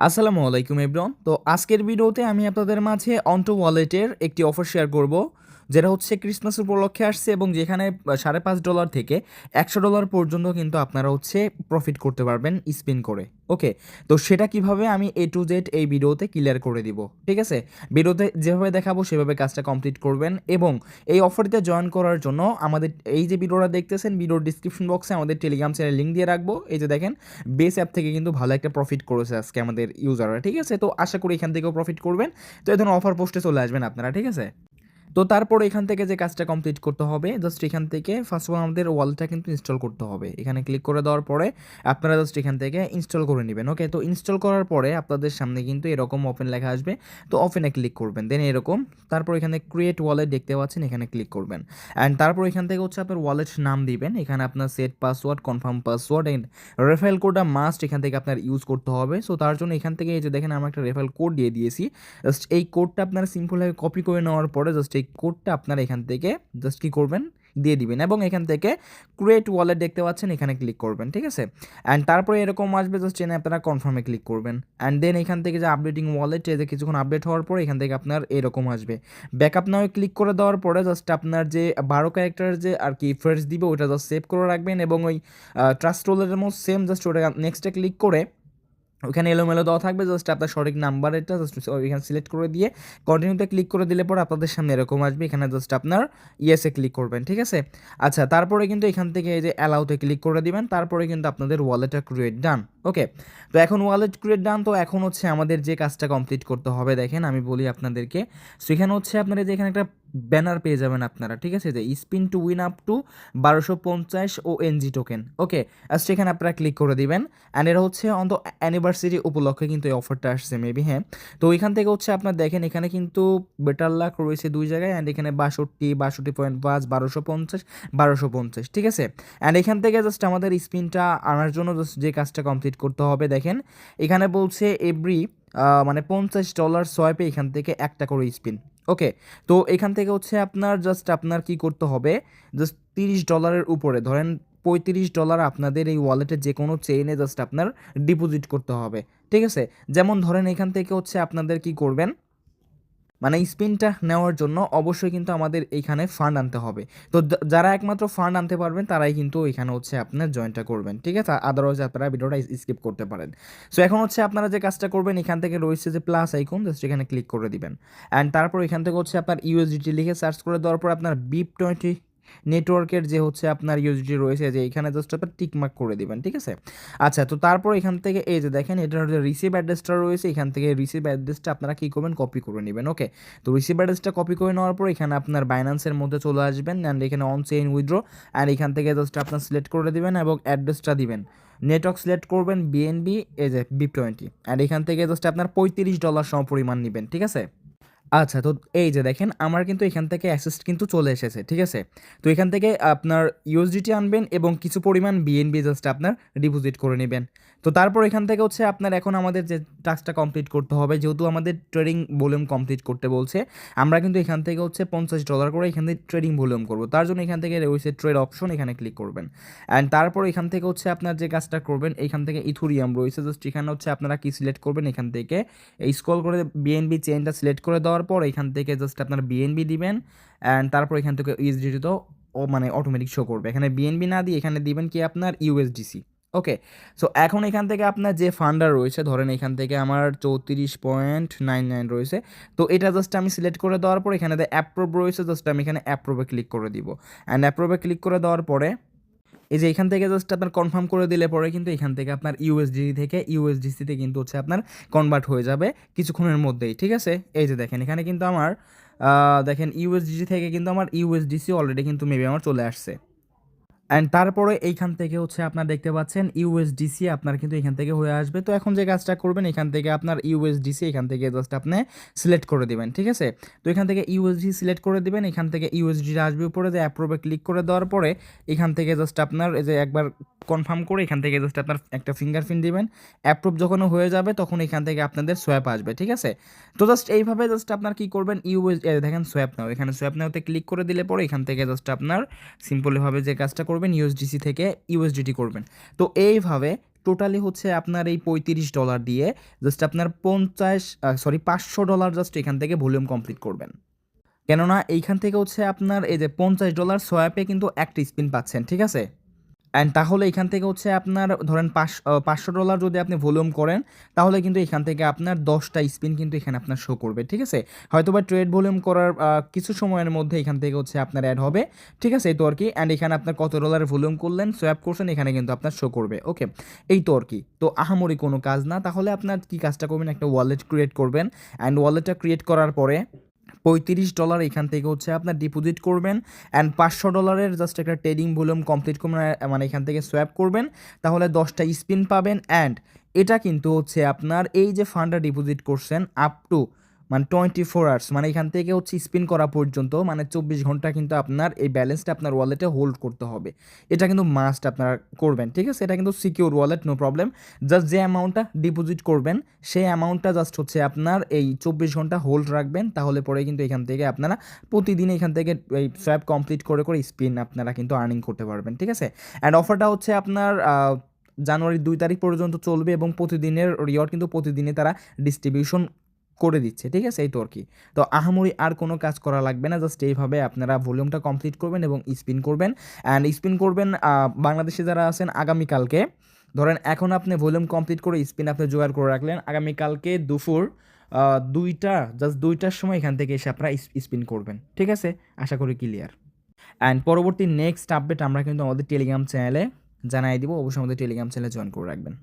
আসসালামু আলাইকুম এভরিওয়ান। তো আজকের ভিডিওতে আমি আপনাদের মাঝে অন্টো ওয়ালেটের একটি অফার শেয়ার করব, যেটা হচ্ছে ক্রিসমাস উপলক্ষে আসছে এবং যেখানে $5.5 থেকে $100 পর্যন্ত কিন্তু আপনারা হচ্ছে প্রফিট করতে পারবেন স্পিন করে। ওকে, তো সেটা কিভাবে আমি এ টু জেড এই ভিডিওতে ক্লিয়ার করে দিব। ঠিক আছে, ভিডিওতে যেভাবে দেখাবো সেভাবে কাজটা কমপ্লিট করবেন এবং এই অফারটিতে জয়েন করার জন্য আমাদের এই যে ভিডিওটা দেখতেছেন, ভিডিওর ডিসক্রিপশন বক্সে আমাদের টেলিগ্রাম চ্যানেল লিঙ্ক দিয়ে রাখবো। এই যে দেখেন, বেস অ্যাপ থেকে কিন্তু ভালো একটা প্রফিট করেছে আজকে আমাদের ইউজাররা। ঠিক আছে, তো আশা করি এখান থেকেও প্রফিট করবেন। তো এই ধরনের অফার পোস্টে চলে আসবেন আপনারা। ঠিক আছে, তো তারপর এখান থেকে যে কাজটা কমপ্লিট করতে হবে, জাস্ট এখান থেকে ফার্স্ট অফ অল আমাদের ওয়ালটা কিন্তু ইনস্টল করতে হবে। এখানে ক্লিক করে দেওয়ার পরে আপনারা জাস্ট এখান থেকে ইনস্টল করে নেবেন। ওকে, তো ইনস্টল করার পরে আপনাদের সামনে কিন্তু এরকম ওপেন লেখা আসবে, তো ওপেনে ক্লিক করবেন। দেন এরকম, তারপর এখানে ক্রিয়েট ওয়ালেট দেখতে পাচ্ছেন, এখানে ক্লিক করবেন। অ্যান্ড তারপর এখান থেকে হচ্ছে আপনার ওয়ালেট নাম দিবেন। এখানে আপনার set password, confirm password and referral কোডটা মাস্ট এখান থেকে আপনার ইউজ করতে হবে। সো তার জন্য এখান থেকে এই যে দেখেন, আমরা একটা রেফারেল কোড দিয়ে দিয়েছি। জাস্ট এই কোডটা আপনারা সিম্পলভাবে কপি করে নেওয়ার পরে জাস্ট এই কোডটা আপনারা এখান থেকে জাস্ট কী করবেন, দিয়ে দিবেন এবং এখান থেকে ক্রিয়েট ওয়ালেট দেখতে পাচ্ছেন, এখানে ক্লিক করবেন। ঠিক আছে, অ্যান্ড তারপরে এরকম আসবে, জাস্ট এনে আপনারা কনফার্মে ক্লিক করবেন। অ্যান্ড দেন এখান থেকে যে আপডেটিং ওয়ালেট, যে কিছুক্ষণ আপডেট হওয়ার পরে এখান থেকে আপনার এরকম আসবে। ব্যাকআপ নাও ক্লিক করে দেওয়ার পরে জাস্ট আপনার যে 12 ক্যারেক্টার যে আর কি ফ্রেজ দিবে ওটা জাস্ট সেভ করে রাখবেন এবং ওই ট্রাস্ট রোলের মতো সেম জাস্ট ওটা নেক্সটে ক্লিক করে ওখানে এলোমেলো দেওয়া থাকবে, জাস্ট আপনার সঠিক নাম্বারটা জাস্ট এখানে সিলেক্ট করে দিয়ে কন্টিনিউতে ক্লিক করে দিলে পরে আপনাদের সামনে এরকম আসবে। এখানে জাস্ট আপনার ইয়েসে ক্লিক করবেন। ঠিক আছে, আচ্ছা, তারপরে কিন্তু এখান থেকে এই যে অ্যালাউতে ক্লিক করে দিবেন। তারপরে কিন্তু আপনাদের ওয়ালেটটা ক্রিয়েট ডান। ওকে, তো এখন ওয়ালেট ক্রিয়েট ডান। তো এখন হচ্ছে আমাদের যে কাজটা কমপ্লিট করতে হবে, দেখেন আমি বলি আপনাদেরকে। সো এখানে হচ্ছে আপনারা যে এখানে একটা ব্যানার পেয়ে যাবেন আপনারা। ঠিক আছে, যে spin to win up to 1250 ONG token. Okay, সেখানে আপনারা ক্লিক করে দিবেন। অ্যান্ড এটা হচ্ছে অন্ত অ্যানিভার্সারি উপলক্ষে কিন্তু এই অফারটা আসছে মেবি। হ্যাঁ, তো এখান থেকে হচ্ছে আপনার দেখেন, এখানে কিন্তু বেটার লাক রয়েছে 2 জায়গায়। অ্যান্ড এখানে 62.5, 1250, 1250। ঠিক আছে, অ্যান্ড এখান থেকে জাস্ট আমাদের স্পিনটা আনার জন্য জাস্ট যে কাজটা কমপ্লিট করতে হবে, দেখেন এখানে বলছে এভরি মানে $50 সোয়াইপে এখান থেকে একটা করে স্পিন। ওকে, তো এখান থেকে হচ্ছে আপনার জাস্ট আপনার কি করতে হবে, জাস্ট $30 উপরে ধরেন $35 আপনাদের এই ওয়ালেটের যে কোনো চেইনে জাস্ট আপনার ডিপোজিট করতে হবে। ঠিক আছে, যেমন ধরেন এখান থেকে হচ্ছে আপনাদের কি করবেন, মানে স্পিনটা নেওয়ার জন্য অবশ্যই কিন্তু আমাদের এইখানে ফান্ড আনতে হবে। তো যারা একমাত্র ফান্ড আনতে পারবেন তারাই কিন্তু এখানে হচ্ছে আপনার জয়েনটা করবেন। ঠিক আছে, আদারওয়াইজ আপনারা ভিডিওটা স্কিপ করতে পারেন। সো এখন হচ্ছে আপনারা যে কাজটা করবেন, এখান থেকে রয়েছে যে প্লাস আইকন, জাস্ট এখানে ক্লিক করে দিবেন। অ্যান্ড তারপর এখান থেকে হচ্ছে আপনার ইউএসডিটি লিখে সার্চ করে দেওয়ার পর আপনার BIP20 নেটওয়ার্কের যে হচ্ছে আপনার ইউএসডি রয়েছে, যে এখানে জাস্ট আপনার টিকমার্ক করে দিবেন। ঠিক আছে, আচ্ছা, তো তারপর এখান থেকে এই যে দেখেন, এটার যে রিসিভ অ্যাড্রেসটা রয়েছে, এখান থেকে রিসিভ অ্যাড্রেসটা আপনারা কী করবেন, কপি করে নেবেন। ওকে, তো রিসিভ অ্যাড্রেসটা কপি করে নেওয়ার পর এখানে আপনার বাইন্যান্সের মধ্যে চলে আসবেন। অ্যান্ড এখানে অন চেইন উইথড্র, অ্যান্ড এখান থেকে জাস্ট আপনার সিলেক্ট করে দিবেন এবং অ্যাড্রেসটা দিবেন। নেটওয়ার্ক সিলেক্ট করবেন BNB, এই যে BIP20, অ্যান্ড এখান থেকে জাস্ট আপনার $35 সমপরিমাণ নেবেন। ঠিক আছে, আচ্ছা, তো এই যে দেখেন আমার কিন্তু এখান থেকে অ্যাসেস্ট কিন্তু চলে এসেছে। ঠিক আছে, তো এখান থেকে আপনার ইউএসডিটি আনবেন এবং কিছু পরিমাণ বিএনবি জাস্ট আপনার ডিপোজিট করে নেবেন। তো তারপর এখান থেকে হচ্ছে আপনার এখন আমাদের যে টাস্কটা কমপ্লিট করতে হবে, যেহেতু আমাদের ট্রেডিং ভলিউম কমপ্লিট করতে বলছে, আমরা কিন্তু এখান থেকে হচ্ছে $50 করে এখান থেকে ট্রেডিং ভলিউম করবো। তার জন্য এখান থেকে রয়েছে ট্রেড অপশন, এখানে ক্লিক করবেন। অ্যান্ড তারপর এখান থেকে হচ্ছে আপনার যে কাজটা করবেন, এখান থেকে ইথুরিয়াম রয়েছে, জাস্ট এখানে হচ্ছে আপনারা কি সিলেক্ট করবেন, এখান থেকে এই স্ক্রল করে বিএনবি চেইনটা সিলেক্ট করে দেওয়ার পর এখান থেকে জাস্ট আপনার বিএনবি দিবেন। অ্যান্ড তারপর এখান থেকে ইউএসডিটি তো মানে অটোমেটিক শো করবে। এখানে বিএনবি না দিয়ে এখানে দিবেন কি আপনার ইউএসডিসি। ওকে, সো এখন এখান থেকে আপনার যে ফান্ডার রয়েছে, ধরেন এখান থেকে আমার 34.99 রয়েছে। তো এটা জাস্ট আমি সিলেক্ট করে দেওয়ার পর এখানে অ্যাপ্রুভ রয়েছে, জাস্ট আমি এখানে অ্যাপ্রুভে ক্লিক করে দিব। অ্যান্ড অ্যাপ্রুভে ক্লিক করে দেওয়ার পরে এই যে এখান থেকে জাস্ট আপনার কনফার্ম করে দিলে পরে কিন্তু এখান থেকে আপনার ইউএসডি থেকে ইউএসডিসিতে কিন্তু হচ্ছে আপনার কনভার্ট হয়ে যাবে কিছুক্ষণের মধ্যেই। ঠিক আছে, এই যে দেখেন এখানে কিন্তু আমার দেখেন ইউএসডিসি থেকে কিন্তু আমার ইউএসডিসি অলরেডি কিন্তু মেবি আমার চলে আসছে। অ্যান্ড তারপরে এইখান থেকে হচ্ছে আপনার দেখতে পাচ্ছেন ইউএসডিসি আপনার কিন্তু এখান থেকে হয়ে আসবে। তো এখন যে কাজটা করবেন, এখান থেকে আপনার ইউএসডিসি এখান থেকে জাস্ট আপনি সিলেক্ট করে দিবেন। ঠিক আছে, তো এখান থেকে ইউএসডি সিলেক্ট করে দিবেন। এখান থেকে ইউএসডিটা আসবে উপরে, যে অ্যাপ্রুভে ক্লিক করে দেওয়ার পরে এখান থেকে জাস্ট আপনার এই যে একবার কনফার্ম করে এখান থেকে জাস্ট আপনার একটা ফিঙ্গারপ্রিন্ট দিবেন। অ্যাপ্রুভ যখন হয়ে যাবে তখন এখান থেকে আপনাদের সোয়াপ আসবে। ঠিক আছে, তো জাস্ট এইভাবে জাস্ট আপনার কি করবেন, দেখেন সোয়াপ নাও, এখানে সোয়াপ নাওতে ক্লিক করে দিলে পরে এখান থেকে জাস্ট আপনার সিম্পলিভাবে যে কাজটা করবেন, ইউএসডিসি থেকে ইউএসডিটি করবেন। তো এইভাবে টোটালি হচ্ছে আপনার এই $35 দিয়ে জাস্ট আপনার $500 জাস্ট এখান থেকে ভলিউম কমপ্লিট করবেন। কেননা এইখান থেকে হচ্ছে আপনার এই যে $50 সোয়াপে কিন্তু একটা স্পিন পাচ্ছেন, ঠিক আছে? অ্যান্ড তাহলে এখান থেকে হচ্ছে আপনার ধরেন $500 যদি আপনি ভলিউম করেন, তাহলে কিন্তু এখান থেকে আপনার 10টা স্পিন কিন্তু এখানে আপনার শো করবে, ঠিক আছে? হয়তোবা ট্রেড ভলিউম করার কিছু সময়ের মধ্যে এখান থেকে হচ্ছে আপনার অ্যাড হবে, ঠিক আছে? এই তো আর কি। অ্যান্ড এখানে আপনার কত ডলারের ভলিউম করলেন, সোয়াপ করছেন, এখানে কিন্তু আপনার শো করবে, ওকে? এই তো আর কি। তো আহামরি কোনো কাজ না। তাহলে আপনার কি কাজটা করবেন, একটা ওয়ালেট ক্রিয়েট করবেন। অ্যান্ড ওয়ালেটটা ক্রিয়েট করার পরে $35 এখান থেকে হচ্ছে আপনার ডিপোজিট করবেন। অ্যান্ড $500 জাস্ট একটা ট্রেডিং ভলিউম কমপ্লিট করবেন, মানে এখান থেকে সোয়াপ করবেন, তাহলে 10টা স্পিন পাবেন। অ্যান্ড এটা কিন্তু হচ্ছে আপনার এই যে ফান্ডটা ডিপোজিট করছেন আপ টু মানে 24 আওয়ার্স, মানে এখান থেকে হচ্ছে স্পিন করা পর্যন্ত, মানে 24 ঘন্টা কিন্তু আপনার এই ব্যালেন্সটা আপনার ওয়ালেটে হোল্ড করতে হবে। এটা কিন্তু মাস্ট আপনারা করবেন, ঠিক আছে? এটা কিন্তু secure wallet, no problem. Just যে অ্যামাউন্টটা ডিপোজিট করবেন সেই অ্যামাউন্টটা জাস্ট হচ্ছে আপনার এই 24 ঘন্টা হোল্ড রাখবেন, তাহলে পরে কিন্তু এখান থেকে আপনারা প্রতিদিন এখান থেকে এই সোয়াপ কমপ্লিট করে করে স্পিন আপনারা কিন্তু আর্নিং করতে পারবেন, ঠিক আছে? অ্যান্ড অফারটা হচ্ছে আপনার জানুয়ারি 2 তারিখ পর্যন্ত চলবে এবং প্রতিদিনের রিওয়ার্ড কিন্তু প্রতিদিনে তারা ডিস্ট্রিবিউশন করে দিচ্ছে, ঠিক আছে? এই তো আর কি। তো আহামরি আর কোনো কাজ করা লাগবে না, জাস্ট এইভাবে আপনারা ভলিউমটা কমপ্লিট করবেন এবং স্পিন করবেন। অ্যান্ড স্পিন করবেন বাংলাদেশে যারা আছেন আগামীকালকে, ধরেন এখন আপনি ভলিউম কমপ্লিট করে স্পিন আপনি জোগাড় করে রাখলেন, আগামীকালকে দুপুর 2টা জাস্ট 2টার সময় এখান থেকে এসে আপনারা স্পিন করবেন, ঠিক আছে? আশা করি ক্লিয়ার। অ্যান্ড পরবর্তী নেক্সট আপডেট আমরা কিন্তু আমাদের টেলিগ্রাম চ্যানেলে জানাই দিব, অবশ্যই আমাদের টেলিগ্রাম চ্যানেলে জয়েন করে রাখবেন।